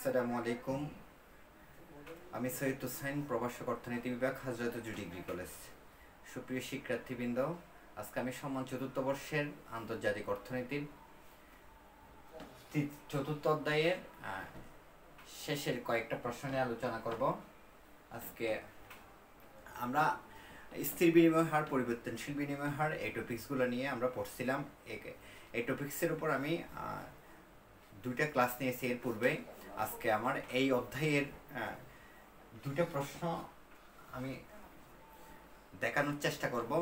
আসসালামু আলাইকুম। আমি সৈয়দ হুসাইন, প্রভাষক অর্থনীতি বিভাগ, হাজরাতুজু ডিগ্রি কলেজ। সুপ্রিয় শিক্ষার্থীবৃন্দ, আজকে আমি সম্মান চতুর্থ বর্ষের আন্তর্জাতিক অর্থনীতির চতুর্থ অধ্যায়ের শেষের কয়েকটা প্রশ্ন নিয়ে আলোচনা করব। আজকে আমরা স্থির বিনিময় হার, পরিবর্তনশীল বিনিময় হার, এই টপিকসগুলো নিয়ে আমরা পড়ছিলাম। এই টপিক্সের উপর আমি দুইটা ক্লাস নিয়েছি এর পূর্বে। আজকে আমার এই অধ্যায়ের দুইটা প্রশ্ন আমি দেখানোর চেষ্টা করব।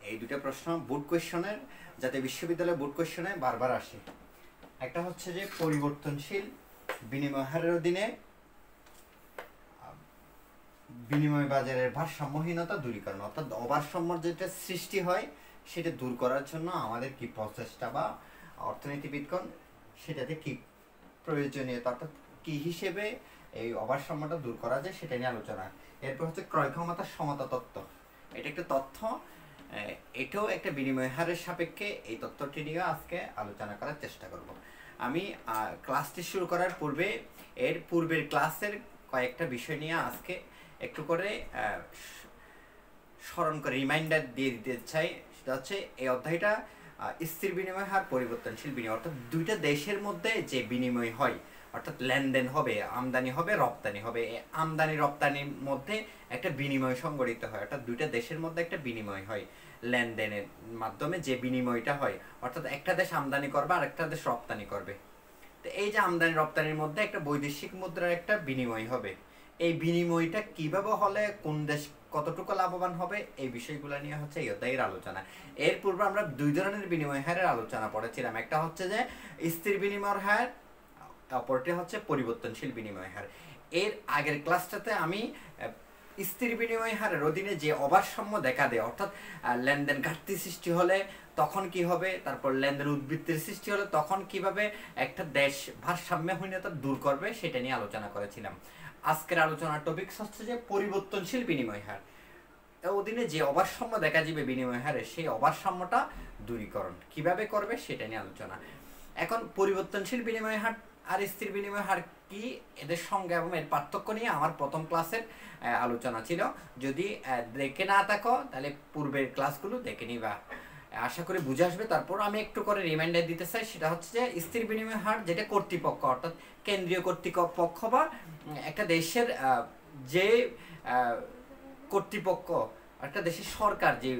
এই দুটো প্রশ্ন বোর্ড কোয়েশ্চনের, যাতে বিশ্ববিদ্যালয়ে বোর্ড কোয়েশ্চনে বারবার আসে। একটা হচ্ছে যে পরিবর্তনশীল বিনিময় হারের অধীনে বিনিময় বাজারের ভারসাম্যহীনতা দূরীকরণ, অর্থাৎ অভারসাম্য যেটা সৃষ্টি হয় সেটা দূর করার জন্য আমাদের কি প্রচেষ্টা বা অর্থনীতিবিদগণ সেটাতে কি প্রয়োজনীয়তা, অর্থাৎ কি হিসেবে এই অভারসাম্যটা দূর করা যায় সেটা নিয়ে আলোচনা। এরপর হচ্ছে ক্রয় ক্ষমতার সমতা তত্ত্ব। এটা একটা তথ্য, এটাও একটা বিনিময় হারের সাপেক্ষে এই তথ্যটি নিয়ে আজকে আলোচনা করার চেষ্টা করব। আমি ক্লাসটি শুরু করার পূর্বে এর পূর্বের ক্লাসের কয়েকটা বিষয় নিয়ে আজকে একটু করে স্মরণ করে রিমাইন্ডার দিয়ে দিতে চাই। সেটা হচ্ছে এই অধ্যায়টা স্থির বিনিময় হার, পরিবর্তনশীল বিনিময়, অর্থাৎ দুইটা দেশের মধ্যে যে বিনিময় হয়, অর্থাৎ লেনদেন হবে, আমদানি হবে, রপ্তানি হবে। আমদানি রপ্তানির মধ্যে একটা বিনিময় সংগঠিত হয়, অর্থাৎ দুইটা দেশের মধ্যে একটা বিনিময় হয় লেনদেনের মাধ্যমে। যে বিনিময়টা হয়, অর্থাৎ একটা দেশ আমদানি করবে আর একটা দেশ রপ্তানি করবে। তো এই যে আমদানি রপ্তানির মধ্যে একটা বৈদেশিক মুদ্রার একটা বিনিময় হবে। এই বিনিময়টা কিভাবে হলে কোন দেশ কতটুকু লাভবান হবে, এই বিষয়গুলো নিয়ে হচ্ছে এই অধ্যায়ের আলোচনা। এর পূর্বে আমরা দুই ধরনের বিনিময় হারের আলোচনা পড়েছিলাম। একটা হচ্ছে যে স্থির বিনিময় হার, অপরটি হচ্ছে পরিবর্তনশীল বিনিময় হার। এর আগের ক্লাসটাতে আমি স্থির বিনিময় হারের অধীনে যে অভারসাম্য দেখা দেয়, অর্থাৎ লেনদেন ঘাটতি সৃষ্টি হলে তখন কি হবে, তারপর লেনদেন উদ্বৃত্তির সৃষ্টি হলে তখন কিভাবে একটা দেশ ভারসাম্যহীনতা দূর করবে, সেটা নিয়ে আলোচনা করেছিলাম। আজকের আলোচনার টপিকস হচ্ছে যে পরিবর্তনশীল বিনিময় হার। অধীনে যে অভারসাম্য দেখা যাবে বিনিময় হারে, সেই অভারসাম্যটা দূরীকরণ কিভাবে করবে সেটা নিয়ে আলোচনা। এখন পরিবর্তনশীল বিনিময় হার আর স্থির বিনিময় হার কি, এদের সঙ্গে এবং এর পার্থক্য নিয়ে আমার প্রথম ক্লাসের আলোচনা ছিল। যদি দেখে না থাকো তাহলে পূর্বের ক্লাসগুলো দেখে নিবা, আশা করি বুঝে আসবে। তারপর আমি একটু করে রিমাইন্ডার দিতে চাই। সেটা হচ্ছে যে স্থির বিনিময় হার যেটা কর্তৃপক্ষ, অর্থাৎ কেন্দ্রীয় কর্তৃপক্ষ বা একটা দেশের যে কর্তৃপক্ষ, একটা দেশের সরকার যে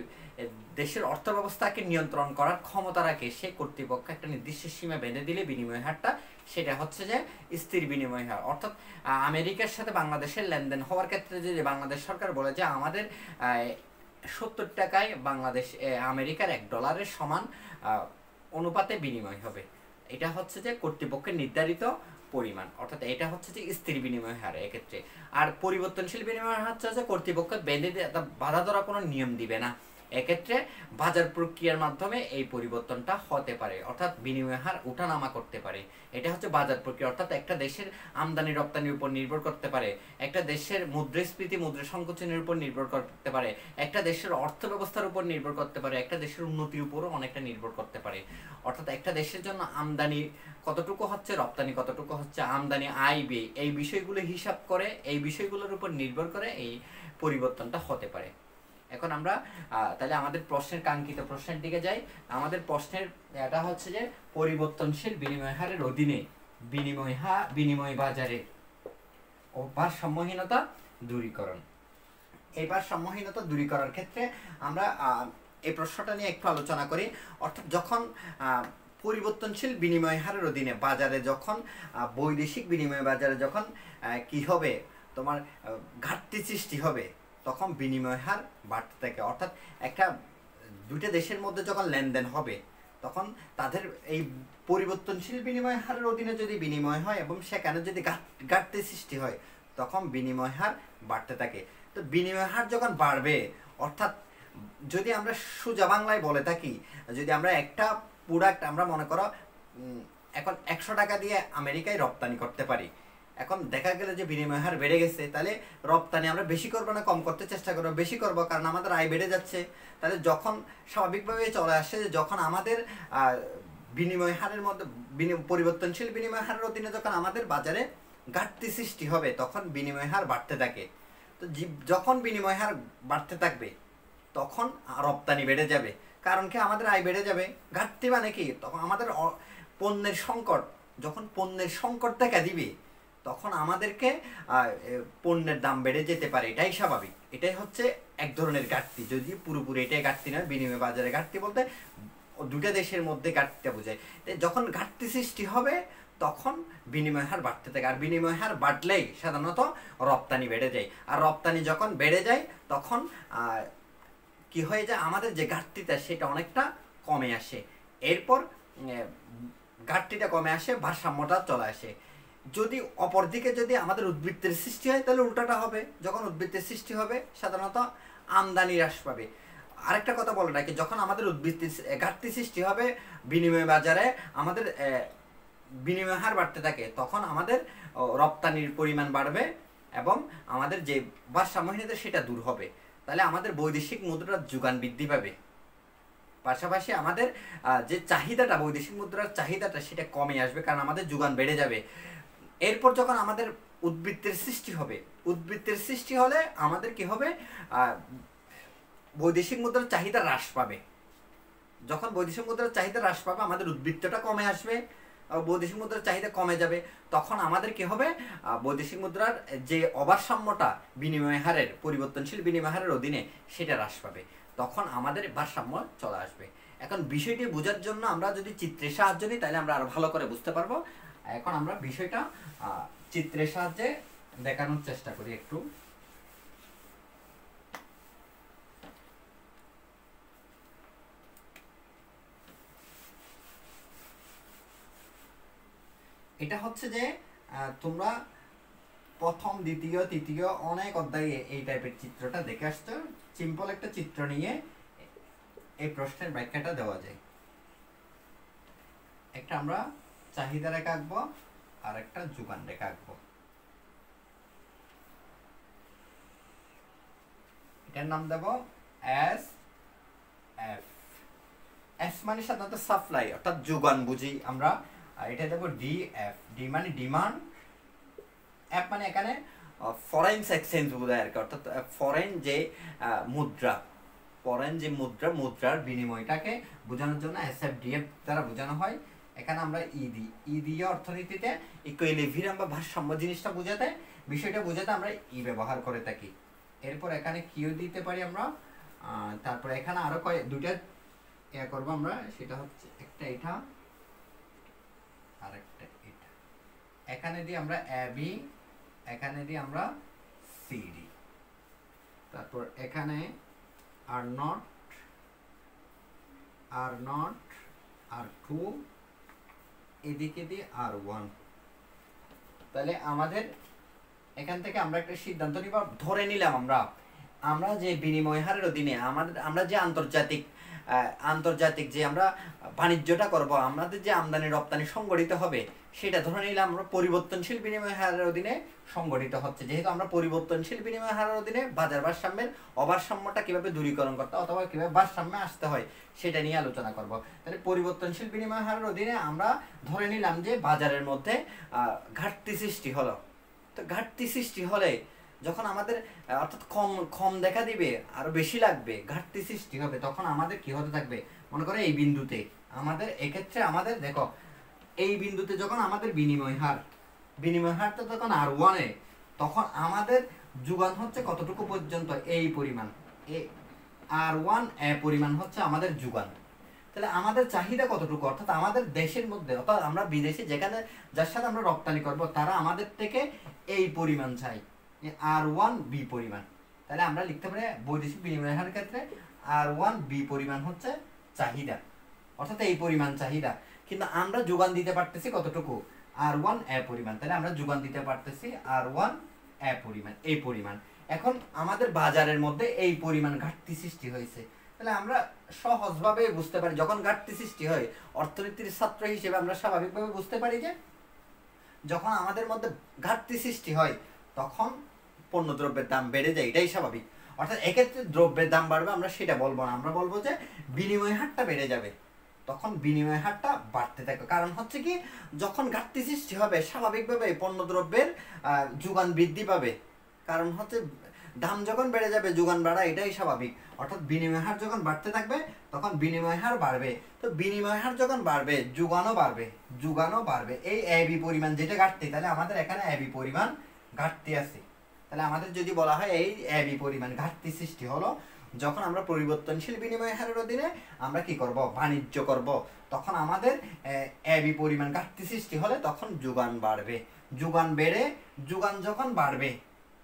দেশের অর্থ ব্যবস্থাকে নিয়ন্ত্রণ করার ক্ষমতা রাখে, সেই কর্তৃপক্ষ একটা নির্দিষ্ট সীমা বেঁধে দিলে বিনিময় হারটা, সেটা হচ্ছে যে স্থির বিনিময় হার। অর্থাৎ আমেরিকার সাথে বাংলাদেশের লেনদেন হওয়ার ক্ষেত্রে যদি বাংলাদেশ সরকার বলে যে আমাদের 70 টাকায় বাংলাদেশ আমেরিকার $1 সমান অনুপাতে বিনিময় হবে, এটা হচ্ছে যে কর্তৃপক্ষের নির্ধারিত পরিমাণ, অর্থাৎ এটা হচ্ছে যে স্থির বিনিময় হার এক্ষেত্রে। আর পরিবর্তনশীল বিনিময় হার হচ্ছে কর্তৃপক্ষ বেঁধে বাধা ধরা কোনো নিয়ম দিবে না, এক্ষেত্রে বাজার প্রক্রিয়ার মাধ্যমে এই পরিবর্তনটা হতে পারে, অর্থাৎ বিনিময় হার উঠানামা করতে পারে। এটা হচ্ছে বাজার প্রক্রিয়া, অর্থাৎ একটা দেশের আমদানি রপ্তানির উপর নির্ভর করতে পারে, একটা দেশের মুদ্রাস্ফীতি মুদ্রা সংকোচনের উপর নির্ভর করতে পারে, একটা দেশের অর্থ ব্যবস্থার উপর নির্ভর করতে পারে, একটা দেশের উন্নতির উপরও অনেকটা নির্ভর করতে পারে। অর্থাৎ একটা দেশের জন্য আমদানি কতটুকু হচ্ছে, রপ্তানি কতটুকু হচ্ছে, আমদানি আয় ব্যয়, এই বিষয়গুলো হিসাব করে, এই বিষয়গুলোর উপর নির্ভর করে এই পরিবর্তনটা হতে পারে। এখন আমরা তাহলে আমাদের প্রশ্নের কাঙ্ক্ষিত প্রশ্নের দিকে যাই। আমাদের প্রশ্নের এটা হচ্ছে যে পরিবর্তনশীল বিনিময় হারের অধীনে বিনিময় বাজারে ভারসাম্যহীনতা দূরীকরণ। এই ভারসাম্যহীনতা দূরীকরণের ক্ষেত্রে আমরা এই প্রশ্নটা নিয়ে একটু আলোচনা করি। অর্থাৎ যখন পরিবর্তনশীল বিনিময় হারের অধীনে বাজারে যখন বৈদেশিক বিনিময় বাজারে যখন কি হবে, তোমার ঘাটতি সৃষ্টি হবে, তখন বিনিময় হার বাড়তে থাকে। অর্থাৎ একটা দুইটা দেশের মধ্যে যখন লেনদেন হবে, তখন তাদের এই পরিবর্তনশীল বিনিময় হারের অধীনে যদি বিনিময় হয় এবং সেখানে যদি ঘাটতি সৃষ্টি হয়, তখন বিনিময় হার বাড়তে থাকে। তো বিনিময় হার যখন বাড়বে, অর্থাৎ যদি আমরা সোজা বাংলায় বলে থাকি, যদি আমরা একটা প্রোডাক্ট আমরা মনে করো এখন 100 টাকা দিয়ে আমেরিকায় রপ্তানি করতে পারি, এখন দেখা গেল যে বিনিময় হার বেড়ে গেছে, তাহলে রপ্তানি আমরা বেশি করবো না কম করতে চেষ্টা করবো, বেশি করবো, কারণ আমাদের আয় বেড়ে যাচ্ছে। তাহলে যখন স্বাভাবিকভাবে চলে আসে যে যখন আমাদের বিনিময় হারের মধ্যে পরিবর্তনশীল বিনিময় হারের অধীনে যখন আমাদের বাজারে ঘাটতি সৃষ্টি হবে তখন বিনিময় হার বাড়তে থাকে। তো যখন বিনিময় হার বাড়তে থাকবে তখন রপ্তানি বেড়ে যাবে, কারণ কি আমাদের আয় বেড়ে যাবে। ঘাটতি মানে কি, তখন আমাদের পণ্যের সংকট, যখন পণ্যের সংকট দেখা দিবে তখন আমাদেরকে পণ্যের দাম বেড়ে যেতে পারে, এটাই স্বাভাবিক। এটাই হচ্ছে এক ধরনের ঘাটতি, যদি পুরোপুরি এটাই ঘাটতি নয়। বিনিময় বাজারে ঘাটতি বলতে দুটা দেশের মধ্যে ঘাটতিটা বোঝায়। যখন ঘাটতি সৃষ্টি হবে তখন বিনিময় হার বাড়তে থাকে, আর বিনিময় হার বাড়লেই সাধারণত রপ্তানি বেড়ে যায়, আর রপ্তানি যখন বেড়ে যায় তখন কি হয়ে যায়, আমাদের যে ঘাটতিটা সেটা অনেকটা কমে আসে। এরপর ঘাটতিটা কমে আসে, ভারসাম্যটা চলে আসে। যদি অপরদিকে যদি আমাদের উদ্বৃত্তের সৃষ্টি হয় তাহলে উল্টাটা হবে, যখন উদ্বৃত্তের সৃষ্টি হবে সাধারণত আমদানি হ্রাস পাবে। আরেকটা কথা বলে রাখি, যখন আমাদের উদ্বৃত্তের ঘাটতি সৃষ্টি হবে বিনিময় বাজারে, আমাদের বিনিময় হার বাড়তে থাকে, তখন আমাদের রপ্তানির পরিমাণ বাড়বে এবং আমাদের যে ভারসাম্যহীনতা সেটা দূর হবে। তাহলে আমাদের বৈদেশিক মুদ্রার যোগান বৃদ্ধি পাবে, পাশাপাশি আমাদের যে চাহিদাটা, বৈদেশিক মুদ্রার চাহিদাটা সেটা কমে আসবে, কারণ আমাদের যোগান বেড়ে যাবে। এরপর যখন আমাদের উদ্বৃত্তের সৃষ্টি হবে, উদ্বৃত্তের সৃষ্টি হলে আমাদের কি হবে, বৈদেশিক মুদ্রার চাহিদা হ্রাস পাবে। যখন বৈদেশিক মুদ্রার চাহিদা হ্রাস পাবে আমাদের উদ্বৃত্তটা কমে আসবে, বৈদেশিক মুদ্রার চাহিদা কমে যাবে, তখন আমাদের কি হবে, বৈদেশিক মুদ্রার যে অভারসাম্যটা বিনিময় হারের, পরিবর্তনশীল বিনিময় হারের অধীনে সেটা হ্রাস পাবে, তখন আমাদের ভারসাম্য চলে আসবে। এখন বিষয়টি বোঝার জন্য আমরা যদি চিত্রের সাহায্য নিই তাহলে আমরা আরো ভালো করে বুঝতে পারবো। এখন আমরা বিষয়টা চিত্রের সাহায্যে দেখানোর চেষ্টা করি একটু। এটা হচ্ছে যে তোমরা প্রথম, দ্বিতীয়, তৃতীয় অনেক অধ্যায়ে এই টাইপের চিত্রটা দেখে আসছো। সিম্পল একটা চিত্র নিয়ে এই প্রশ্নের ব্যাখ্যাটা দেওয়া যায়। একটা আমরা চাহিদা রেখা আঁকবো আর একটা যোগান রেখা আঁকবো। এটার নাম দেব এস এফ। এস মানে সাধারণত সাপ্লাই অর্থাৎ যোগান বুঝি আমরা, আর এটা দেব ডি এফ। ডি মানে ডিমান্ড, এফ মানে এখানে ফরেন এক্সচেঞ্জ বোঝায় আর কি, অর্থাৎ ফরেন যে মুদ্রা, ফরেন যে মুদ্রার বিনিময়টাকে বোঝানোর জন্য এস এফ ডি এফ দ্বারা বোঝানো হয়। এখানে আমরা ই দিয়ে অর্থনীতিতে ইকুইলিব্রিয়াম বা ভারসাম্য জিনিসটা বোঝাতে, বিষয়টা বোঝাতে আমরা ই ব্যবহার করে থাকি। এরপর এখানে কিউ দিতে পারি আমরা, তারপরে এখানে আরো দুইটা ইয়া করবো আমরা, সেটা হচ্ছে একটা এটা আর একটা এটা। এখানে দিয়ে আমরা এ বি, এখানে দিয়ে আমরা সি ডি, তারপর এখানে আর নট, আর টু, এদিকে দিয়ে আর ওয়ান। তাহলে আমাদের এখান থেকে আমরা একটা সিদ্ধান্ত নিব, ধরে নিলাম আমরা যে বিনিময় হারের অধীনে আমরা যে আন্তর্জাতিক যে আমরা বাণিজ্যটা করব, আমাদের যে আমদানি রপ্তানি সংগঠিত হবে সেটা ধরে নিলাম আমরা পরিবর্তনশীল বিনিময় হারের অধীনে সংগঠিত হচ্ছে। যেহেতু আমরা পরিবর্তনশীল বিনিময় হারের অধীনে বাজার ভারসাম্যের অভারসাম্যটা কিভাবে দূরীকরণ করতে অথবা কিভাবে ভারসাম্যে আসতে হয় সেটা নিয়ে আলোচনা করব। তাহলে পরিবর্তনশীল বিনিময় হারের অধীনে আমরা ধরে নিলাম যে বাজারের মধ্যে ঘাটতি সৃষ্টি হলো। তো ঘাটতি সৃষ্টি হলে যখন আমাদের অর্থাৎ কম দেখা দিবে, আরো বেশি লাগবে, ঘাটতি সৃষ্টি হবে, তখন আমাদের কি হতে থাকবে, মনে করো এই বিন্দুতে আমাদের, এক্ষেত্রে আমাদের দেখো এই বিন্দুতে যখন আমাদের বিনিময় হারটা যখন আর ওয়ানে, তখন আমাদের যোগান হচ্ছে কতটুকু পর্যন্ত, এই পরিমাণ, আর ওয়ান এ পরিমাণ হচ্ছে আমাদের যোগান। তাহলে আমাদের চাহিদা কতটুকু, অর্থাৎ আমাদের দেশের মধ্যে, অর্থাৎ আমরা বিদেশে যেখানে যার সাথে আমরা রপ্তানি করব তারা আমাদের থেকে এই পরিমাণ চাই, আর ওয়ান বি পরিমাণ। তাহলে আমরা লিখতে পারি বৈদেশিক বিনিময় হারের ক্ষেত্রে আর ওয়ান বি পরিমাণ হচ্ছে চাহিদা, অর্থাৎ এই পরিমাণ চাহিদা। কিন্তু আমরা যোগান দিতে পারতেছি কতটুকু, আর ওয়ান এ পরিমাণ। তাহলে আমরা যোগান দিতে পারতেছি আর ওয়ান এ পরিমাণ, এই পরিমাণ। এখন আমাদের বাজারের মধ্যে এই পরিমাণ ঘাটতি সৃষ্টি হয়েছে। তাহলে আমরা সহজভাবে বুঝতে পারি, যখন ঘাটতি সৃষ্টি হয় অর্থনীতির ছাত্র হিসেবে আমরা স্বাভাবিকভাবে বুঝতে পারি যে যখন আমাদের মধ্যে ঘাটতি সৃষ্টি হয় তখন পণ্য দ্রব্যের দাম বেড়ে যায়, এটাই স্বাভাবিক। অর্থাৎ এক্ষেত্রে দ্রব্যের দাম বাড়বে আমরা সেটা বলবো না, আমরা বলবো যে বিনিময় হারটা বেড়ে যাবে। তখন বিনিময় হারটা বাড়তে থাকে। কারণ হচ্ছে কি, যখন ঘাটতি সৃষ্টি হবে স্বাভাবিকভাবে পণ্যদ্রব্যের যোগান বৃদ্ধি পাবে। কারণ হচ্ছে দাম যখন বেড়ে যাবে যোগান বাড়া এটাই স্বাভাবিক। অর্থাৎ বিনিময় হার যখন বাড়তে থাকবে তখন বিনিময় হার বাড়বে। তো বিনিময় হার যখন বাড়বে যোগানও বাড়বে, যোগানও বাড়বে। এই এবি পরিমাণ যেটা ঘাটতি, তাহলে আমাদের এখানে এবি পরিমাণ ঘাটতি আছে। তাহলে আমাদের যদি বলা হয় এই এবি পরিমাণ ঘাটতি সৃষ্টি হলো যখন আমরা পরিবর্তনশীল বিনিময় হারের অধীনে আমরা কি করব, বাণিজ্য করব, তখন আমাদের এবি পরিমাণ ঘাটতি সৃষ্টি হলে তখন যোগান বাড়বে। যোগান বেড়ে, যোগান যখন বাড়বে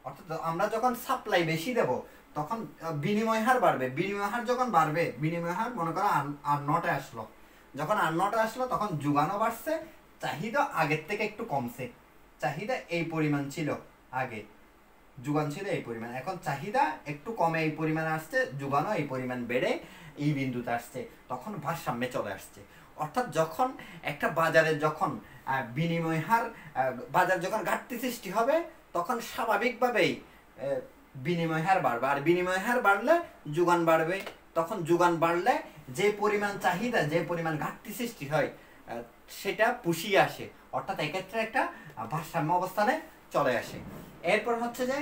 অর্থাৎ আমরা যখন সাপ্লাই বেশি দেব তখন বিনিময় হার বাড়বে। বিনিময় হার যখন বাড়বে, বিনিময় হার মনে করো আর নটে আসলো, যখন আর নটে আসলো তখন যোগানও বাড়ছে, চাহিদা আগের থেকে একটু কমছে। চাহিদা এই পরিমাণ ছিল আগে, যোগান ছিল এই পরিমাণ, এখন চাহিদা একটু কমে এই পরিমাণে আসছে, যোগানও এই পরিমাণ বেড়ে এই বিন্দুতে আসছে, তখন ভারসাম্যে চলে আসছে। অর্থাৎ যখন একটা বাজারে যখন বিনিময় হার বাজার যখন ঘাটতি সৃষ্টি হবে তখন স্বাভাবিকভাবেই বিনিময় হার বাড়বে, আর বিনিময় হার বাড়লে যোগান বাড়বে। তখন যোগান বাড়লে যে পরিমাণ চাহিদা, যে পরিমাণ ঘাটতি সৃষ্টি হয় সেটা পুষিয়ে আসে, অর্থাৎ এক্ষেত্রে একটা ভারসাম্য অবস্থানে চলে আসে। এরপর হচ্ছে যে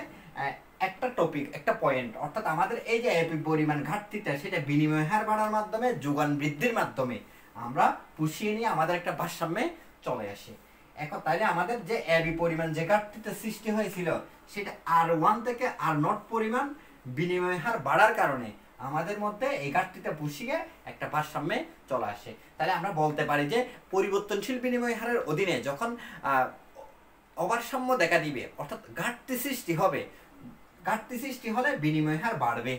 একটা টপিক, একটা পয়েন্ট, অর্থাৎ আমাদের এই যে পরিমাণ ঘাটতিটা সেটা বিনিময় হার বাড়ার মাধ্যমে, যোগান বৃদ্ধির মাধ্যমে আমরা পুষিয়ে নিয়ে আমাদের একটা ভারসাম্যে চলে আসে। এখন তাইলে আমাদের যে এবি পরিমাণ যে ঘাটতিটা সৃষ্টি হয়েছিল সেটা আর1 থেকে আর0 পরিমাণ বিনিময় হার বাড়ার কারণে আমাদের মধ্যে এই ঘাটতিটা পুষিয়ে একটা ভারসাম্যে চলে আসে। তাহলে আমরা বলতে পারি যে পরিবর্তনশীল বিনিময় হারের অধীনে যখন অভারসাম্য দেখা দিবে অর্থাৎ ঘাটতি সৃষ্টি হবে, ঘাটতি সৃষ্টি হলে বিনিময় হার বাড়বে।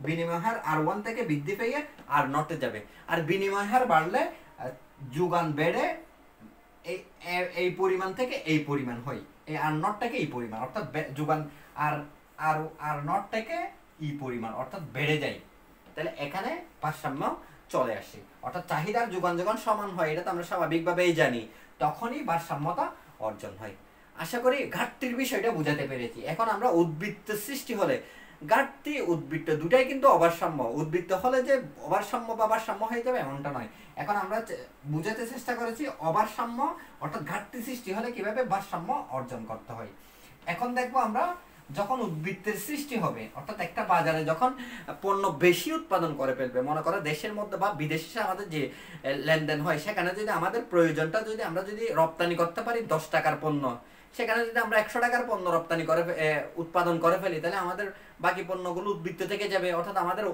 বিনিময় হার আর1 থেকে বৃদ্ধি পেয়ে আর0 যাবে, আর বিনিময় হার বাড়লে যোগান বেড়ে এই পরিমাণ থেকে এই পরিমাণ হয়, এই আর0 থেকে এই পরিমাণ, অর্থাৎ যোগান আর0 থেকে এই পরিমাণ অর্থাৎ বেড়ে যায়। তাহলে এখানে ভারসাম্য চলে আসে, অর্থাৎ চাহিদার যোগান যখন সমান হয়, এটা তো আমরা স্বাভাবিকভাবেই জানি, তখনই ভারসাম্যতা অর্জন হয়। আশা করি ঘাটতির বিষয়টা বুঝাতে পেরেছি। এখন আমরা উদ্বৃত্ত সৃষ্টি হলে, ঘাটতি উদ্বৃত্ত দুটাই কিন্তু অভারসাম্য, উদ্বৃত্ত হলে যে অভারসাম্য বা ভারসাম্য হয়ে যাবে এমনটা নয়। এখন আমরা বুঝাতে চেষ্টা করেছি অভারসাম্য অর্থাৎ ঘাটতি সৃষ্টি হলে কিভাবে ভারসাম্য অর্জন করতে হয়। এখন দেখবো আমরা যখন উদ্বৃত্তের সৃষ্টি হবে, অর্থাৎ একটা বাজারে যখন পণ্য বেশি উৎপাদন করে ফেলবে, মনে করো দেশের মধ্যে বা বিদেশে আমাদের যে লেনদেন হয় সেখানে যদি আমাদের প্রয়োজনটা যদি আমরা যদি রপ্তানি করতে পারি 10 টাকার পণ্য, সেখানে যদি আমরা 100 টাকার পণ্য রপ্তানি করে উৎপাদন করে ফেলি, তাহলে আমাদের বাকি পণ্যগুলো উদ্বৃত্ত থেকে যাবে, অর্থাৎ আমাদের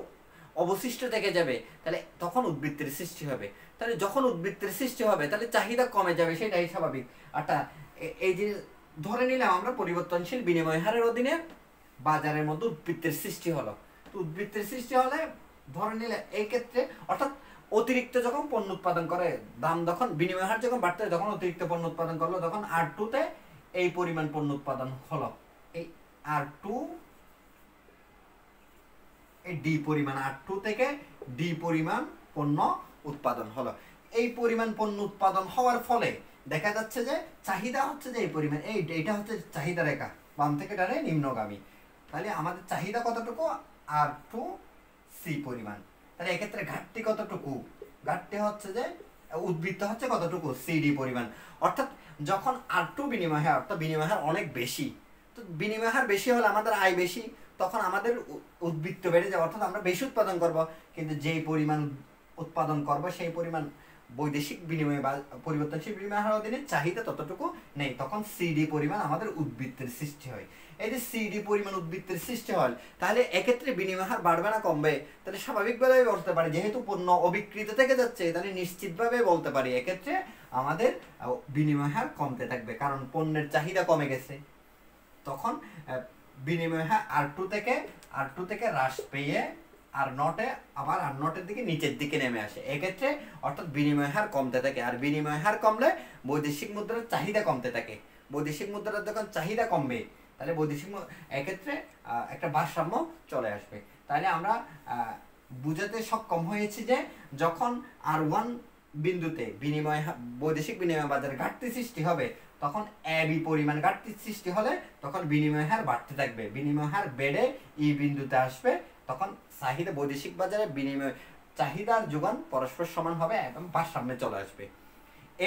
অবশিষ্ট থেকে যাবে। তাহলে তখন উদ্বৃত্তের সৃষ্টি হবে। তাহলে যখন উদ্বৃত্তের সৃষ্টি হবে তাহলে চাহিদা কমে যাবে, সেটাই স্বাভাবিক। অর্থাৎ এই যে ধরে নিলাম আমরা পরিবর্তনশীল বিনিময় হারের অধীনে বাজারের মধ্যে উদ্বৃত্তের সৃষ্টি হলো, তো উদ্বৃত্তের সৃষ্টি হলে ধরে নিলে এই ক্ষেত্রে অর্থাৎ অতিরিক্ত যখন পণ্য উৎপাদন করে, দাম যখন বিনিময় হার যখন বাড়তে যখন অতিরিক্ত পণ্য উৎপাদন করলো, তখন আর2 তে এই পরিমাণ পণ্য উৎপাদন হলো, এই আর2 এই ডি পরিমাণ, আর2 থেকে ডি পরিমাণ পণ্য উৎপাদন হলো। এই পরিমাণ পণ্য উৎপাদন হওয়ার ফলে দেখা যাচ্ছে যে চাহিদা হচ্ছে যে এই পরিমাণ, এইটা হচ্ছে চাহিদা রেখা, বাম থেকে ডানে নিম্নগামী। তাহলে আমাদের চাহিদা কতটুকু, আর2 সি পরিমাণ। তাহলে এক্ষেত্রে ঘাটতি কতটুকু, ঘাটতি হচ্ছে যে উদ্বৃত্ত হচ্ছে কতটুকু, সিডি পরিমাণ। অর্থাৎ যখন আর2 বিনিময় হার, অর্থাৎ বিনিময় হার অনেক বেশি, তো বিনিময় হার বেশি হলে আমাদের আয় বেশি, তখন আমাদের উদ্বৃত্ত বেড়ে যাবে, অর্থাৎ আমরা বেশি উৎপাদন করব, কিন্তু যেই পরিমাণ উৎপাদন করব সেই পরিমাণ বৈদেশিক বিনিময় বা পরিবর্তনশীল বিনিময় হার অধীনে চাহিদা ততটুকু নেই, তখন সিডি পরিমাণ আমাদের উদ্বৃত্তের সৃষ্টি হয়। এই যে সিডি পরিমাণ উদ্বৃত্তের সৃষ্টি হয়, তাহলে এক্ষেত্রে বিনিময় হার বাড়বে না কমবে, তাহলে স্বাভাবিকভাবে বলতে পারি যেহেতু পণ্য অবিকৃত থেকে যাচ্ছে, তাহলে নিশ্চিতভাবে বলতে পারি এক্ষেত্রে আমাদের বিনিময় হার কমতে থাকবে, কারণ পণ্যের চাহিদা কমে গেছে। তখন বিনিময় হার আর2 থেকে হ্রাস পেয়ে আর0 আবার আর0 দিকে নিচের দিকে নেমে আসে, এক্ষেত্রে অর্থাৎ বিনিময় হার কমতে থাকে। আর বিনিময় হার কমলে বৈদেশিক মুদ্রার চাহিদা কমতে থাকে, বৈদেশিক মুদ্রার যখন চাহিদা কমবে তাহলে বৈদেশিক এক্ষেত্রে একটা ভারসাম্য চলে আসবে। তাহলে আমরা বুঝাতে সক্ষম হয়েছি যে যখন আর1 বিন্দুতে বৈদেশিক বিনিময় বাজারে ঘাটতি সৃষ্টি হবে, তখন এবি পরিমাণ ঘাটতি সৃষ্টি হলে তখন বিনিময় হার বাড়তে থাকবে, বিনিময় হার বেড়ে এই বিন্দুতে আসবে, তখন চাহিদা বৈদেশিক বাজারে বিনিময় চাহিদা আর যোগান পরস্পর সমান হবে এবং ভারসাম্যে চলে আসবে।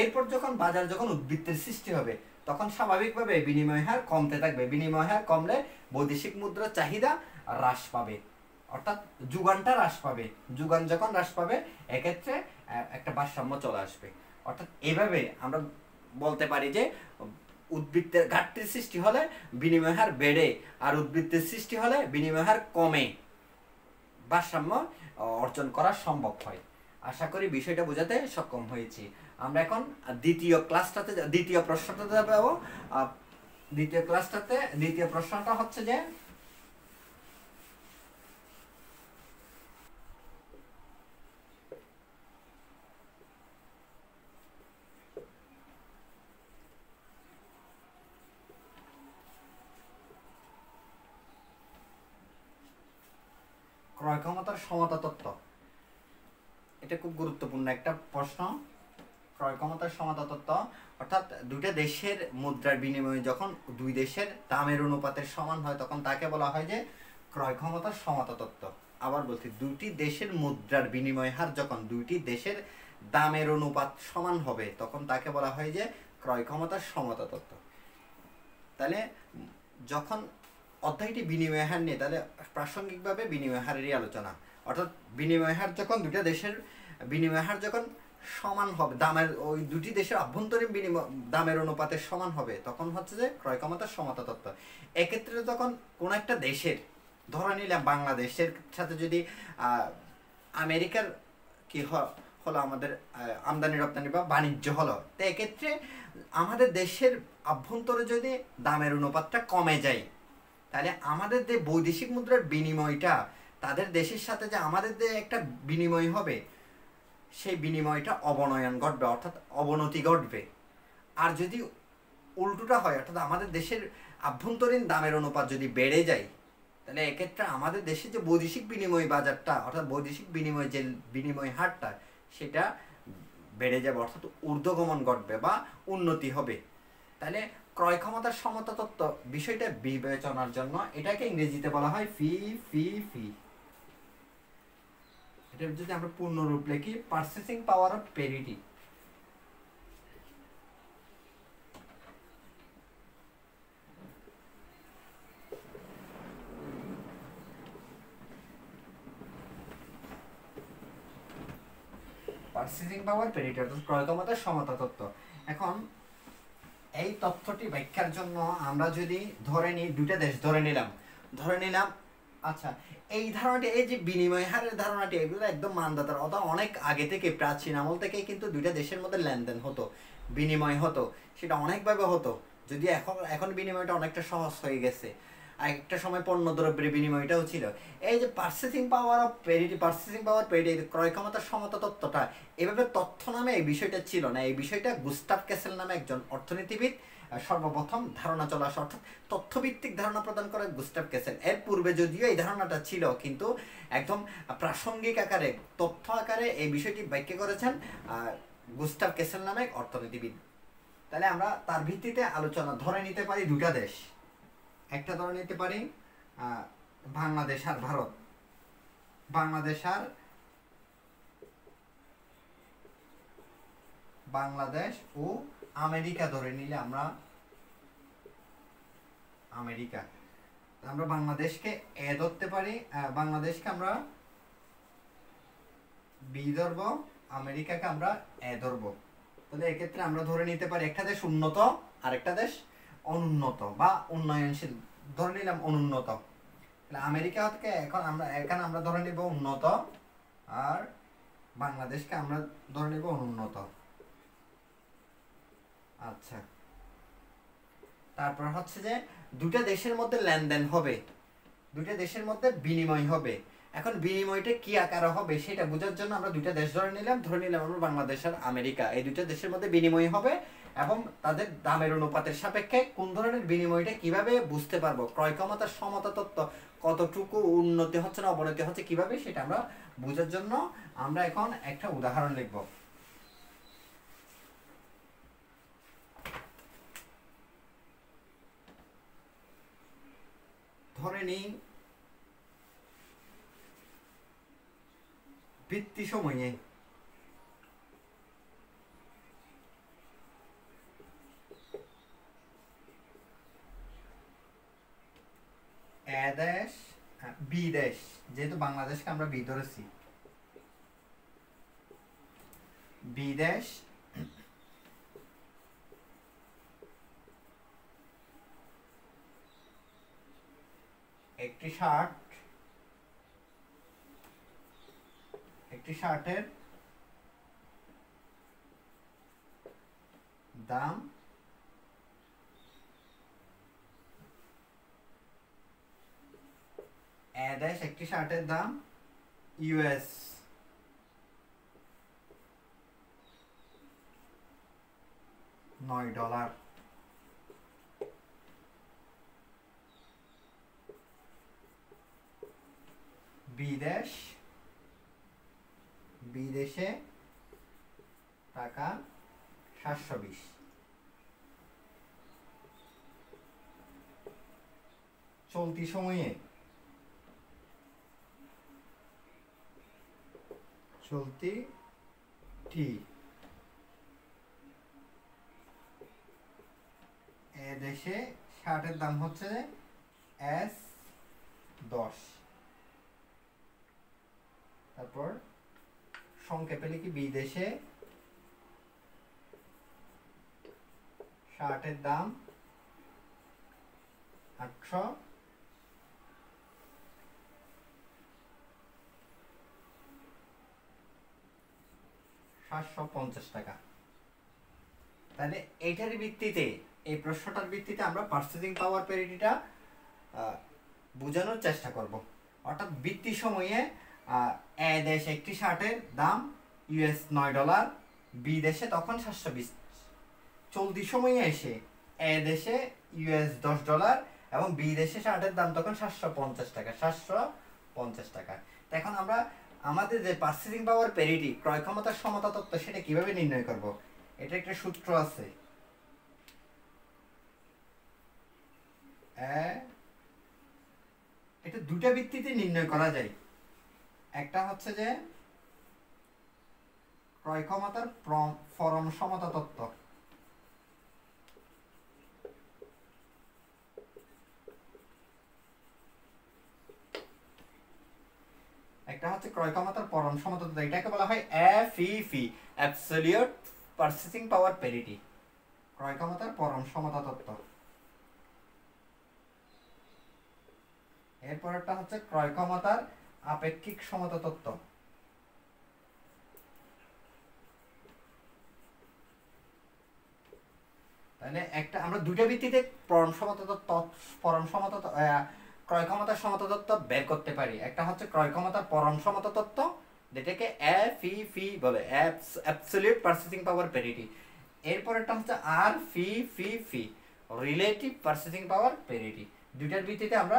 এরপর যখন বাজার যখন উদ্বৃত্তের সৃষ্টি হবে তখন স্বাভাবিকভাবে বিনিময় হার কমতে থাকবে। বিনিময় হার কমলে বৈদেশিক মুদ্রার চাহিদা হ্রাস পাবে, অর্থাৎ যোগানটা হ্রাস পাবে। যোগান যখন হ্রাস পাবে এক্ষেত্রে একটা ভারসাম্য চলে আসবে। অর্থাৎ এভাবে আমরা বলতে পারি যে উদ্বৃত্তের ঘাটতির সৃষ্টি হলে বিনিময় হার বেড়ে, আর উদ্বৃত্তের সৃষ্টি হলে বিনিময় হার কমে ভারসাম্য অর্জন করা সম্ভব হয়। আশা করি বিষয়টা বোঝাতে সক্ষম হয়েছি। আমরা এখন দ্বিতীয় প্রশ্নটাতে যাবো। দ্বিতীয় প্রশ্নটা হচ্ছে যে ক্রয় ক্ষমতার সমতা তত্ত্ব। এটা খুব গুরুত্বপূর্ণ একটা প্রশ্ন। ক্রয় ক্ষমতার সমতা তত্ত্ব অর্থাৎ দুইটা দেশের মুদ্রার বিনিময়ে যখন দুই দেশের দামের অনুপাতের সমান হয় তখন তাকে বলা হয় যে ক্রয় ক্ষমতার সমতা তত্ত্ব। আবার বলছি, দুইটি দেশের মুদ্রার বিনিময় হার যখন দুইটি দেশের দামের অনুপাত সমান হবে তখন তাকে বলা হয় যে ক্রয় ক্ষমতার সমতা তত্ত্ব। তাহলে যখন অধ্যায়টি বিনিময় হার নিয়ে, তাহলে প্রাসঙ্গিকভাবে বিনিময় হারেরই আলোচনা। অর্থাৎ বিনিময় হার যখন দুইটা দেশের বিনিময় হার যখন সমান হবে, দামের ওই দুটি দেশের আভ্যন্তরীণ দামের অনুপাতে সমান হবে তখন হচ্ছে যে ক্রয় ক্ষমতার সমতা তত্ত্ব। এক্ষেত্রে তখন কোন একটা দেশের, ধরে নিলাম বাংলাদেশের সাথে যদি আমেরিকার কি হলো আমাদের আমদানি রপ্তানি বা বাণিজ্য হলো, তো এক্ষেত্রে আমাদের দেশের আভ্যন্তরে যদি দামের অনুপাতটা কমে যায় তাহলে আমাদের যে বৈদেশিক মুদ্রার বিনিময়টা তাদের দেশের সাথে যে আমাদের যে একটা বিনিময় হবে সেই বিনিময়টা অবনয়ন ঘটবে, অর্থাৎ অবনতি ঘটবে। আর যদি উল্টোটা হয়, অর্থাৎ আমাদের দেশের আভ্যন্তরীণ দামের অনুপাত যদি বেড়ে যায় তাহলে এক্ষেত্রে আমাদের দেশের যে বৈদেশিক বিনিময় বাজারটা, অর্থাৎ বৈদেশিক বিনিময় যে বিনিময় হারটা সেটা বেড়ে যাবে, অর্থাৎ ঊর্ধ্বগমন ঘটবে বা উন্নতি হবে। তাহলে ক্রয় ক্ষমতার সমতা তত্ত্ব বিষয়টা বিবেচনার জন্য এটাকে ইংরেজিতে বলা হয় ফি ফি ফি। এটা যদি আমরা পূর্ণরূপ লিখি, purchasing power of parity. Purchasing power parity অর্থাৎ ক্রয় ক্ষমতার সমতা তত্ত্ব। এখন এই তথ্যটি ব্যাখ্যার জন্য আমরা যদি ধরে নিই, দুইটা দেশ ধরে নিলাম আচ্ছা, এই ধারণাটি, এই যে বিনিময় হারের ধারণাটি, এগুলো একদম মানদাতার অথবা অনেক আগে থেকে প্রাচীন আমল থেকে কিন্তু দুইটা দেশের মধ্যে লেনদেন হতো, বিনিময় হতো, সেটা অনেকভাবে হতো। যদি এখন বিনিময়টা অনেকটা সহজ হয়ে গেছে, আর একটা সময় পণ্য দ্রব্যের বিনিময়টাও ছিল। এই যে পারচেসিং পাওয়ার প্যারিটি ক্রয় ক্ষমতার সমতা তত্ত্বটা, এভাবে তথ্য নামে এই বিষয়টা ছিল না। এই বিষয়টা গুস্তাভ ক্যাসেল নামে একজন অর্থনীতিবিদ সর্বপ্রথম ধারণা চলে আসে, অর্থাৎ তথ্যভিত্তিক ধারণা প্রদান করে গুস্তাভ ক্যাসেল। এর পূর্বে যদিও এই ধারণাটা ছিল, কিন্তু একদম প্রাসঙ্গিক আকারে, তথ্য আকারে এই বিষয়টি ব্যাখ্যা করেছেন গুস্তাভ ক্যাসেল নামে অর্থনীতিবিদ। তাহলে আমরা তার ভিত্তিতে আলোচনা ধরে নিতে পারি দুটা দেশ। একটা ধরে নিতে পারি বাংলাদেশ আর ভারত। বাংলাদেশ ও আমেরিকা ধরে নিলে আমরা বাংলাদেশকে এ ধরতে পারি, বাংলাদেশকে আমরা বি ধরবো, আমেরিকাকে আমরা এ ধরবো। তাহলে এক্ষেত্রে আমরা ধরে নিতে পারি একটা দেশ উন্নত আর একটা দেশ অনুন্নত বা উন্নয়নশীল। ধরে নিলাম অনুন্নত, তাহলে আমেরিকা থেকে এখানে আমরা ধরে নিব উন্নত, আর বাংলাদেশকে আমরা ধরে নিব অনুন্নত। আচ্ছা, তারপর হচ্ছে যে দুটা দেশের মধ্যে লেনদেন হবে, দুটা দেশের মধ্যে বিনিময় হবে। এখন বিনিময়টা কি আকারে হবে সেটা বোঝার জন্য আমরা দুইটা দেশ ধরে নিলাম আমরা বাংলাদেশ আর আমেরিকা। এই দুইটা দেশের মধ্যে বিনিময় হবে এবং তাদের দামের অনুপাতের সাপেক্ষে কোন ধরনের বিনিময়টা কিভাবে বুঝতে পারবো, ক্রয় ক্ষমতার সমতা তত্ত্ব কতটুকু উন্নতি হচ্ছে না অবনতি হচ্ছে কিভাবে, সেটা আমরা বোঝার জন্য আমরা এখন একটা উদাহরণ লিখব। ধরে নিই ভিত্তি সময়ে এ দেশ বি দেশ, যেহেতু বাংলাদেশকে আমরা বি ধরেছি, বি দেশ একটি শার্টের দাম একটি শার্টের দাম ইউএস $9, বিদেশে টাকা 720। চলতি সময়ে এ দেশে শার্টের দাম হচ্ছে S10। তারপর সংক্ষেপে লিখি বিদেশে শার্টের দাম 750 টাকা। তাহলে এইটার ভিত্তিতে, এই প্রশ্নটার ভিত্তিতে আমরা পার্চেজিং পাওয়ার প্যারিটিটা বোঝানোর চেষ্টা করব। অর্থাৎ ভিত্তি সময়ে এ দেশ একটি শার্টের দাম US $9, বি দেশে তখন 720। চলতি সময়ে এসে এ দেশে US $10 এবং বি দেশে শার্টের দাম তখন 750 টাকা। 750 টাকা। তো এখন আমরা আমাদের যে পার্চেজিং পাওয়ার প্যারিটি, ক্রয় ক্ষমতার সমতা তত্ত্ব, সেটা কিভাবে নির্ণয় করব? এটা একটা সূত্র আছে। এটা দুটা ভিত্তিতে নির্ণয় করা যায়। একটা হচ্ছে যে ক্রয় ক্ষমতার পরম সমতা তত্ত্ব, একটা হচ্ছে ক্রয় ক্ষমতার পরম সমতা তত্ত্ব। এটাকে বলা হয় এফইপি, অ্যাবসলিউট পার্চেজিং পাওয়ার প্যারিটি, ক্রয় ক্ষমতার পরম সমতা তত্ত্ব। এরপর একটা হচ্ছে ক্রয় ক্ষমতার আপেক্ষিক সমতা তত্ত্ব। তাহলে একটা আমরা দুইটা ভিত্তিতে পরম সমতা তত্ত্ব, ক্রয় ক্ষমতার সমতা তত্ত্ব বের করতে পারি। একটা হচ্ছে ক্রয় ক্ষমতার পরম সমতা তত্ত্ব, যেটাকে এফইপি বলে, অ্যাবসলিউট পার্চেজিং পাওয়ার প্যারিটি। এরপর একটা হচ্ছে আরপিপি, রিলেটিভ পার্চেজিং পাওয়ার প্যারিটি। দুইটার ভিত্তিতে আমরা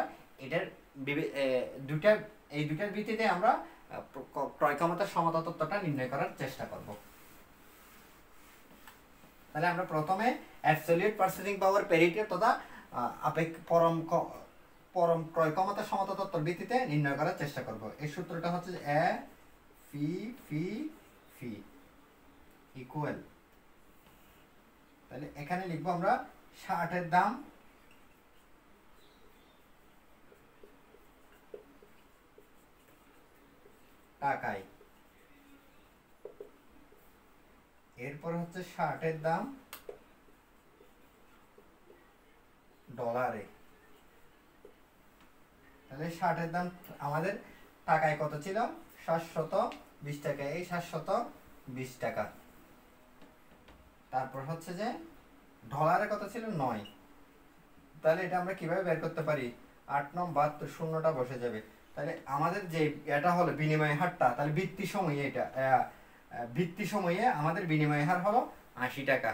দুইটার ভিত্তিতে আমরা ক্রয় ক্ষমতার সমতা তত্ত্বটা নির্ণয় করার চেষ্টা করব। তাহলে আমরা প্রথমে অ্যাবসলিউট পার্চেজিং পাওয়ার প্যারিটি তথা পরম ক্রয় ক্ষমতার সমতা তত্ত্বের ভিত্তিতে নির্ণয় করার চেষ্টা করব। এই সূত্রটা হচ্ছে এফইপি ইকুয়াল, তাহলে এখানে লিখবো আমরা শার্টের দাম টাকায়, এরপর হচ্ছে শার্টের দাম ডলারে। তাহলে শার্টের দাম আমাদের টাকায় কত ছিল? 720 টাকা। এই 720 টাকা। তারপর হচ্ছে যে ডলারে কত ছিল? 9। তাহলে এটা আমরা কিভাবে বের করতে পারি? 8 9 72, শূন্যটা বসে যাবে। তাহলে আমাদের যে এটা হলো বিনিময় হারটা, তাহলে ভিত্তি সময়ে এটা ভিত্তি সময়ে আমাদের বিনিময় হার হলো 80 টাকা।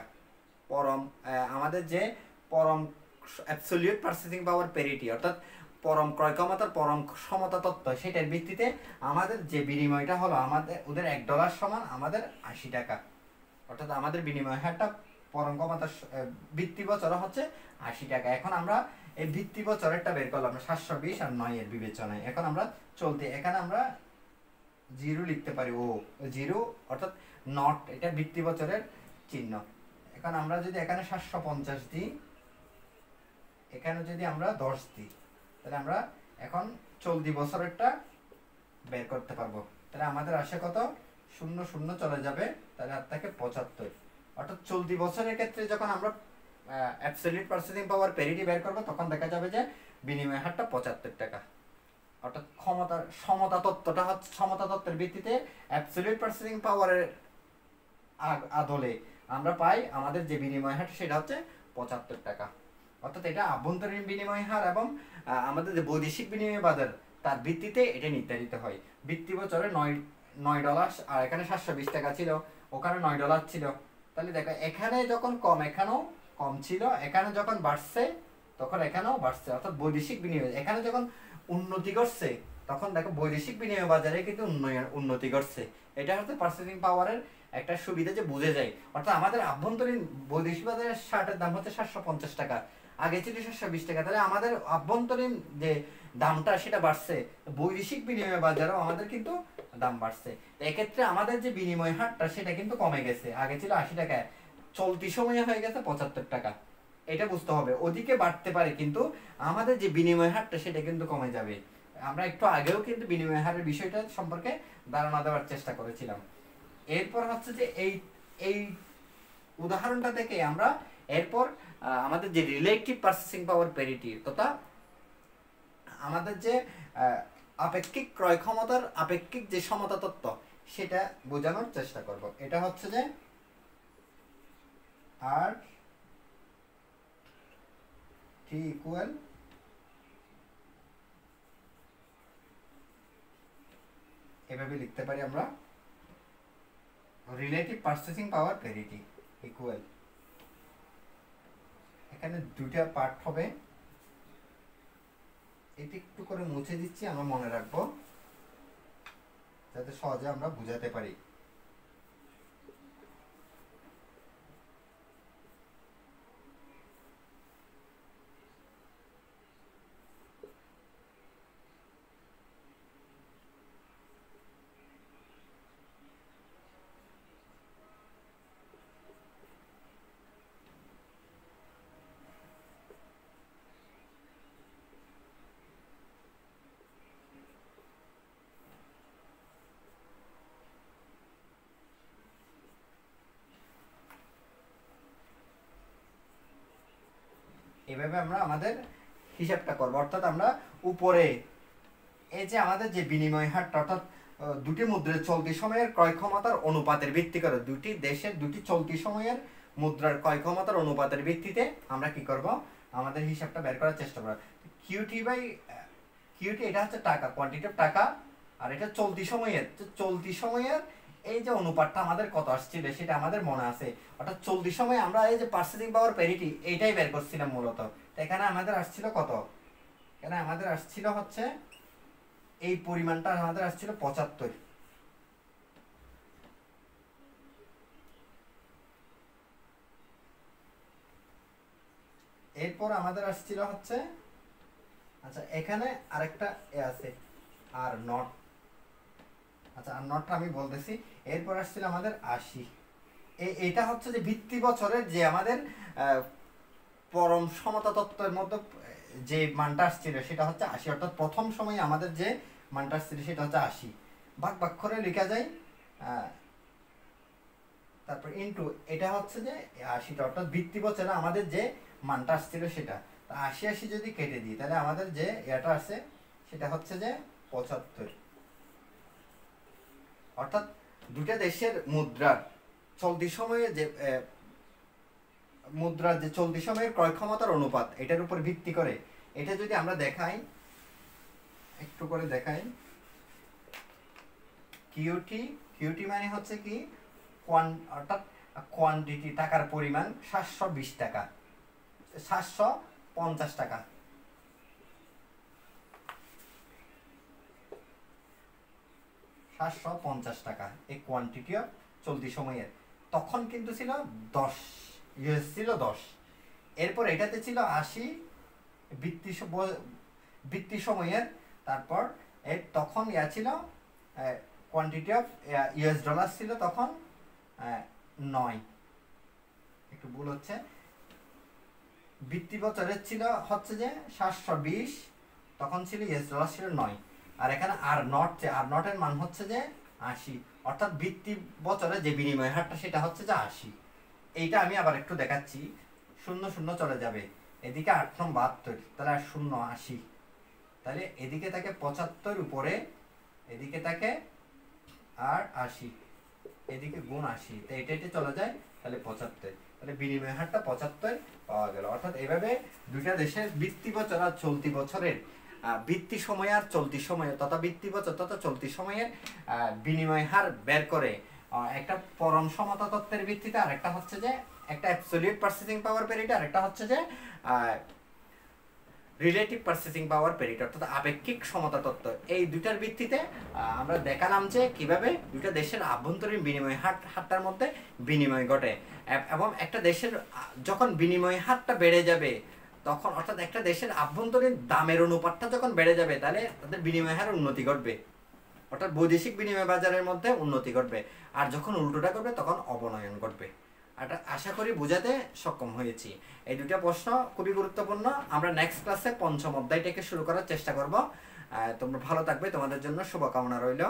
আমাদের যে পরম অ্যাবসলিউট পার্চেজিং পাওয়ার প্যারিটি, অর্থাৎ পরম ক্রয় ক্ষমতার পরম সমতা তত্ত্ব, সেটার ভিত্তিতে আমাদের যে বিনিময়টা হলো, আমাদের ওদের $1 সমান আমাদের 80 টাকা। অর্থাৎ আমাদের বিনিময় হারটা পরম ক্ষমতার ভিত্তি বছরে হচ্ছে 80 টাকা। এখন আমরা এই ভিত্তি বছরেরটা বের করলাম 720 আর 9 এর বিবেচনায়। এখন আমরা এখানে আমরা জিরো লিখতে পারি, ও জিরো অর্থাৎ নট, এটা ভিত্তি বছরের চিহ্ন। এখন আমরা যদি এখানে 750 দিই, এখানে যদি আমরা 10 দিই, তাহলে আমরা এখন চলতি বছরেরটা বের করতে পারবো। তাহলে আমাদের আসে কত, 0 0 চলে যাবে, তাহলে আর থাকে 75। অর্থাৎ চলতি বছরের ক্ষেত্রে যখন আমরা অ্যাবসলিউট পারচেজিং পাওয়ার প্যারিটি বের করবো, তখন দেখা যাবে যে বিনিময় হারটা 75 টাকা। অর্থাৎ সমতা তত্ত্বটা হচ্ছে, সমতা তত্ত্বের ভিত্তিতে অ্যাবসলিউট পারচেজিং পাওয়ারের আদলে আমরা পাই আমাদের যে বিনিময় হার সেটা হচ্ছে 75 টাকা। অর্থাৎ এটা আভ্যন্তরীণ বিনিময় হার এবং আমাদের যে বৈদেশিক বিনিময় বাজার তার ভিত্তিতে এটা নির্ধারিত হয়। ভিত্তি বছরে 9 ডলার, আর এখানে 720 টাকা ছিল, ওখানে 9 ডলার ছিল। তাহলে দেখো এখানে যখন কম, এখানেও কম ছিল, এখানে যখন বাড়ছে তখন এখানেও বাড়ছে। অর্থাৎ বৈদেশিক বিনিময় এখানে যখন উন্নতি করছে, তখন দেখো বৈদেশিক বিনিময় বাজারে কিন্তু উন্নতি করছে। এটা হচ্ছে পারচেজিং পাওয়ারের একটা সুবিধা যে বুঝে যায়। অর্থাৎ আমাদের আভ্যন্তরীণ বৈদেশিক বাজারে শার্টের দাম হচ্ছে 750 টাকা, আগে ছিল 720 টাকা। তাহলে আমাদের আভ্যন্তরীণ যে দামটা সেটা বাড়ছে, বৈদেশিক বিনিময় বাজারেও আমাদের কিন্তু দাম বাড়ছে। এক্ষেত্রে আমাদের যে বিনিময় হারটা সেটা কিন্তু কমে গেছে, আগে ছিল 80 টাকা, চলতি সময়ে হয়ে গেছে 75 টাকা। এটা বুঝতে হবে, ওদিকে বাড়তে পারে কিন্তু আমাদের যে বিনিময় হারটা সেটা কিন্তু কমে যাবে। আমরা একটু আগেও কিন্তু বিনিময় হারের বিষয়টা সম্পর্কে ধারণা দেওয়ার চেষ্টা করেছিলাম। এরপর হচ্ছে যে এই উদাহরণটা থেকে আমরা এরপর আমাদের যে রিলেটিভ পারচেসিং পাওয়ার প্যারিটি তথা আমাদের যে আপেক্ষিক ক্রয় ক্ষমতার আপেক্ষিক যে সমতা তত্ত্ব সেটা বোঝানোর চেষ্টা করব। এটা হচ্ছে যে আর টি ইকুয়াল এভাবে লিখতে পারি আমরা, রিলেটিভ পারচেসিং পাওয়ার প্যারিটি ইকুয়াল, এখানে দুইটা পার্ট হবে, এটি একটু করে মুছে দিচ্ছি, আমরা মনে রাখবো যাতে সহজে আমরা বুঝাতে পারি। এভাবে আমরা আমাদের হিসাবটা করবো। অর্থাৎ আমরা উপরে এই যে আমাদের যে বিনিময় হারটা, অর্থাৎ দুটি মুদ্রার চলতি সময়ের ক্রয় ক্ষমতার অনুপাতের ভিত্তি করে, দুটি দেশের দুটি চলতি সময়ের মুদ্রার ক্রয় ক্ষমতার অনুপাতের ভিত্তিতে আমরা কি করব, আমাদের হিসাবটা বের করার চেষ্টা করব। কিউটি বাই কিউটি, এটা হচ্ছে টাকা, কোয়ান্টিটি অফ টাকা, আর এটা চলতি সময়ের, চলতি সময়ের এই যে অনুপাতটা আমাদের কত আসছিল সেটা আমাদের মনে আছে। অর্থাৎ চলতি সময়ে আমরা এই যে পারচেজিং পাওয়ার প্যারিটি এইটাই বের করছিলাম মূলত। এখানে আমাদের আসছিল কত, এখানে আমাদের আসছিল হচ্ছে এই পরিমাণটা আমাদের আসছিল 75। এরপর আমাদের আসছিল হচ্ছে, আচ্ছা এখানে আরেকটা এ আছে আর নট, আচ্ছা আর নটটা আমি বলতেছি। এরপর আসছিল আমাদের 80। এটা হচ্ছে যে ভিত্তি বছরের যে আমাদের পরম সমতা তত্ত্বের মধ্যে যে মানটা আসছিল সেটা হচ্ছে 80। অর্থাৎ প্রথম সময় আমাদের যে মানটা আসছিল সেটা হচ্ছে 80, ভাগ ভাগ করে লেখা যায়, তারপর ইন্টু এটা হচ্ছে যে 80টা। অর্থাৎ ভিত্তি বছরে আমাদের যে মানটা আসছিল সেটা 80 যদি কেটে দিই, তাহলে আমাদের যে এটা আছে সেটা হচ্ছে যে 75। অর্থাৎ দুটা দেশের মুদ্রার চলতি সময়ে যে মুদ্রার যে চলতি সময়ের ক্রয় ক্ষমতার অনুপাত, এটার উপর ভিত্তি করে এটা যদি আমরা দেখাই, একটু করে দেখাই, কিউটি, কিউটি মানে হচ্ছে কি অর্থাৎ কোয়ান্টিটি, টাকার পরিমাণ 720 টাকা, 750 টাকা, 750 টাকা এই কোয়ান্টিটি চলতি সময়ের। তখন কিন্তু ছিল 10 ইউএস ছিল 10। এরপর এটাতে ছিল 80 বৃত্তি সময়ের। তারপর তখন ইয়া ছিল কোয়ান্টিটি অফ ইউএস ডলার ছিল তখন 9, একটু ভুল হচ্ছে, বৃত্তি বছরের ছিল হচ্ছে যে 720, তখন ছিল ইউএস ডলার ছিল 9, আর এখানে আর নটের মান হচ্ছে যে 80, অর্থাৎ বৃত্তি বছরে যে বিনিময় হারটা সেটা হচ্ছে যে 80। এইটা আমি আবার একটু দেখাচ্ছি, 0 0 চলে যাবে, এদিকে 8 9 72, তাহলে 0 80, তাহলে এদিকে থাকে 75 উপরে, এদিকে থাকে আর 80, এদিকে গুণ 80, তো এটা চলে যায়, তাহলে 75, তাহলে বিনিময় হারটা 75 পাওয়া গেল। অর্থাৎ এইভাবে দুইটা দেশের বৃত্তি বছর আর চলতি বছরের বৃত্তি সময় আর চলতি সময় তথা বৃত্তি বছর তথা চলতি সময়ের বিনিময় হার বের করে একটা পরম সমতা তত্ত্বের ভিত্তিতে, আর একটা হচ্ছে যে একটা অ্যাবসলিউট পারচেজিং পাওয়ার প্যারিটি, আর একটা হচ্ছে যে রিলেটিভ পারচেজিং পাওয়ার প্যারিটি, অর্থাৎ আপেক্ষিক সমতা তত্ত্ব। এই দুইটার ভিত্তিতে আমরা দেখালাম যে কিভাবে দুইটা দেশের আভ্যন্তরীণ বিনিময় হারটার মধ্যে বিনিময় ঘটে, এবং একটা দেশের যখন বিনিময় হারটা বেড়ে যাবে তখন, অর্থাৎ একটা দেশের আভ্যন্তরীণ দামের অনুপাতটা যখন বেড়ে যাবে, তাহলে তাদের বিনিময় হার উন্নতি ঘটবে, অর্থাৎ বৈদেশিক বিনিময় বাজারের মধ্যে উন্নতি ঘটবে, আর যখন উল্টোটা ঘটবে তখন অবনয়ন ঘটবে। এটা আশা করি বোঝাতে সক্ষম হয়েছি। এই দুটো প্রশ্ন খুবই গুরুত্বপূর্ণ। আমরা নেক্সট ক্লাসে 5ম অধ্যায়টাকে শুরু করার চেষ্টা করব। তোমরা ভালো থাকবে, তোমাদের জন্য শুভকামনা রইল।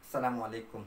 আসসালামু আলাইকুম।